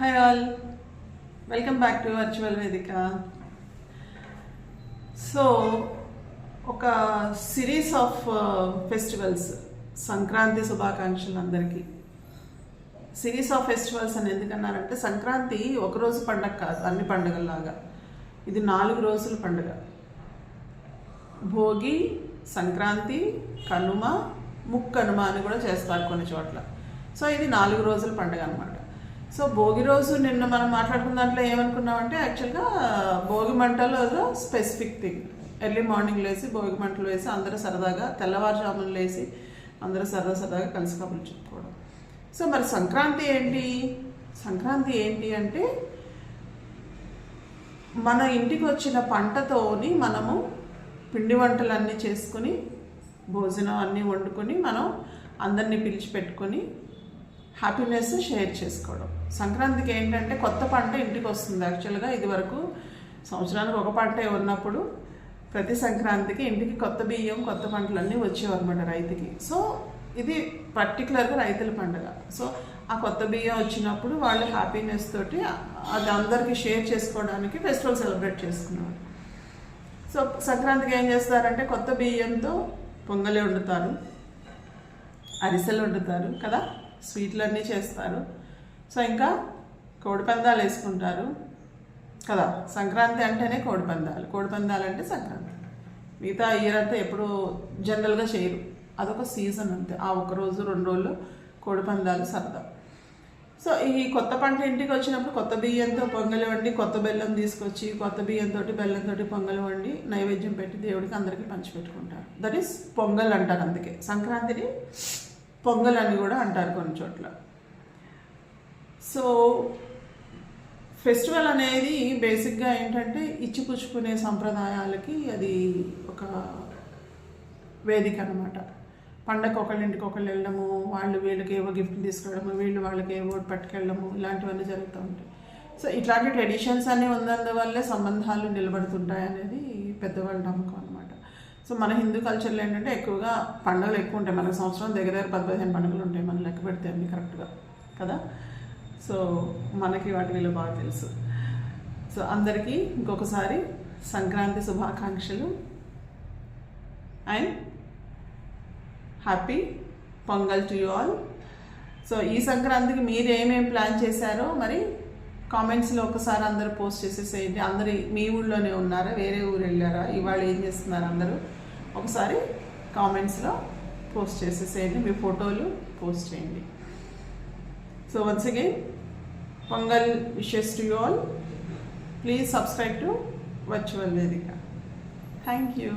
Hi all, welcome back to virtual వేదిక. So ఒక series of festivals, Sankranti శుభాకాంక్షలు అందరికీ. సిరీస్ ఆఫ్ ఫెస్టివల్స్ అని ఎందుకన్నారంటే సంక్రాంతి ఒకరోజు పండగ కాదు, అన్ని పండుగల్లాగా ఇది 4 రోజుల పండుగ. భోగి, సంక్రాంతి, కనుమ, ముక్కనుమ అని కూడా చేస్తారు కొన్ని చోట్ల. సో ఇది 4 రోజుల పండుగ అనమాట. సో భోగి రోజు నిన్న మనం మాట్లాడుకున్న దాంట్లో ఏమనుకున్నామంటే యాక్చువల్గా భోగి మంటలో స్పెసిఫిక్ థింగ్. ఎర్లీ మార్నింగ్ లేసి భోగి మంటలు వేసి అందరూ సరదాగా తెల్లవారుజామున లేసి అందరూ సరదాగా కలిసి కబుర్లు చెప్పుకోవడం. సో మరి సంక్రాంతి ఏంటి అంటే మన ఇంటికి వచ్చిన పంటతోని మనము పిండి వంటలన్నీ చేసుకుని భోజనం అన్నీ వండుకొని మనం అందరినీ పిలిచిపెట్టుకొని హ్యాపీనెస్ షేర్ చేసుకోవడం. సంక్రాంతికి ఏంటంటే కొత్త పంట ఇంటికి వస్తుంది. యాక్చువల్గా ఇది వరకు సంవత్సరానికి ఒక పంటే ఉన్నప్పుడు ప్రతి సంక్రాంతికి ఇంటికి కొత్త బియ్యం, కొత్త పంటలన్నీ వచ్చేవన్నమాట రైతుకి. సో ఇది పర్టికులర్గా రైతుల పండుగ. సో ఆ కొత్త బియ్యం వచ్చినప్పుడు వాళ్ళు హ్యాపీనెస్ తోటి అది అందరికీ షేర్ చేసుకోవడానికి ఫెస్టివల్ సెలబ్రేట్ చేసుకున్నారు. సో సంక్రాంతికి ఏం చేస్తారంటే కొత్త బియ్యంతో పొంగలి వండుతారు, అరిసెలు వండుతారు కదా, స్వీట్లు అన్నీ చేస్తారు. సో ఇంకా కోడిపందాలు వేసుకుంటారు కదా. సంక్రాంతి అంటేనే కోడిపందాలు అంటే సంక్రాంతి. మిగతా ఇయర్ అంతా ఎప్పుడు జనరల్గా చేయరు, అదొక సీజన్ అంతే. ఆ 1 రోజు 2 రోజులు కోడిపందాలు సరదా. సో ఈ కొత్త పంట ఇంటికి వచ్చినప్పుడు కొత్త బియ్యంతో పొంగలి వండి, కొత్త బెల్లం తీసుకొచ్చి కొత్త బెల్లంతో పొంగలి వండి నైవేద్యం పెట్టి దేవుడికి అందరికీ పంచిపెట్టుకుంటారు. దట్ ఈస్ పొంగల్ అంటారు. అందుకే సంక్రాంతిని పొంగల్ అని కూడా అంటారు కొన్ని చోట్ల. సో ఫెస్టివల్ అనేది బేసిక్గా ఏంటంటే ఇచ్చిపుచ్చుకునే సంప్రదాయాలకి అది ఒక వేదిక అనమాట. పండగ ఒకళ్ళింటికి ఒకళ్ళు వెళ్ళడము, వాళ్ళు వీళ్ళకి ఏవో గిఫ్ట్ తీసుకురావడము, వీళ్ళు వాళ్ళకి ఏవో పట్టుకెళ్ళడము, ఇలాంటివన్నీ జరుగుతూ ఉంటాయి. సో ఇట్లాంటి ట్రెడిషన్స్ అన్నీ ఉన్నందువల్లే సంబంధాలు నిలబడుతుంటాయి అనేది పెద్దవాళ్ళ నమ్మకం అనమాట. సో మన హిందూ కల్చర్లో ఏంటంటే ఎక్కువగా పండుగలు ఎక్కువ ఉంటాయి. మనకు సంవత్సరం దగ్గర 10-15 పండుగలు ఉంటాయి మనం లెక్క పెడితే అన్నీ కరెక్ట్గా కదా. సో మనకి వాటి విలువ బాగా తెలుసు. సో అందరికీ ఇంకొకసారి సంక్రాంతి శుభాకాంక్షలు and happy pongal to you all. So ఈ సంక్రాంతికి మీరు ఏమేమి ప్లాన్ చేశారో మరి కామెంట్స్లో ఒకసారి అందరూ పోస్ట్ చేసేసేయండి. అందరు మీ ఊళ్ళోనే ఉన్నారా, వేరే ఊరు వెళ్ళారా, ఇవాళ ఏం చేస్తున్నారు అందరూ ఒకసారి కామెంట్స్లో పోస్ట్ చేసేసేయండి, మీ ఫోటోలు పోస్ట్ చేయండి. So once again Pongal wishes to you all. Please subscribe to virtual Vedika. Thank you.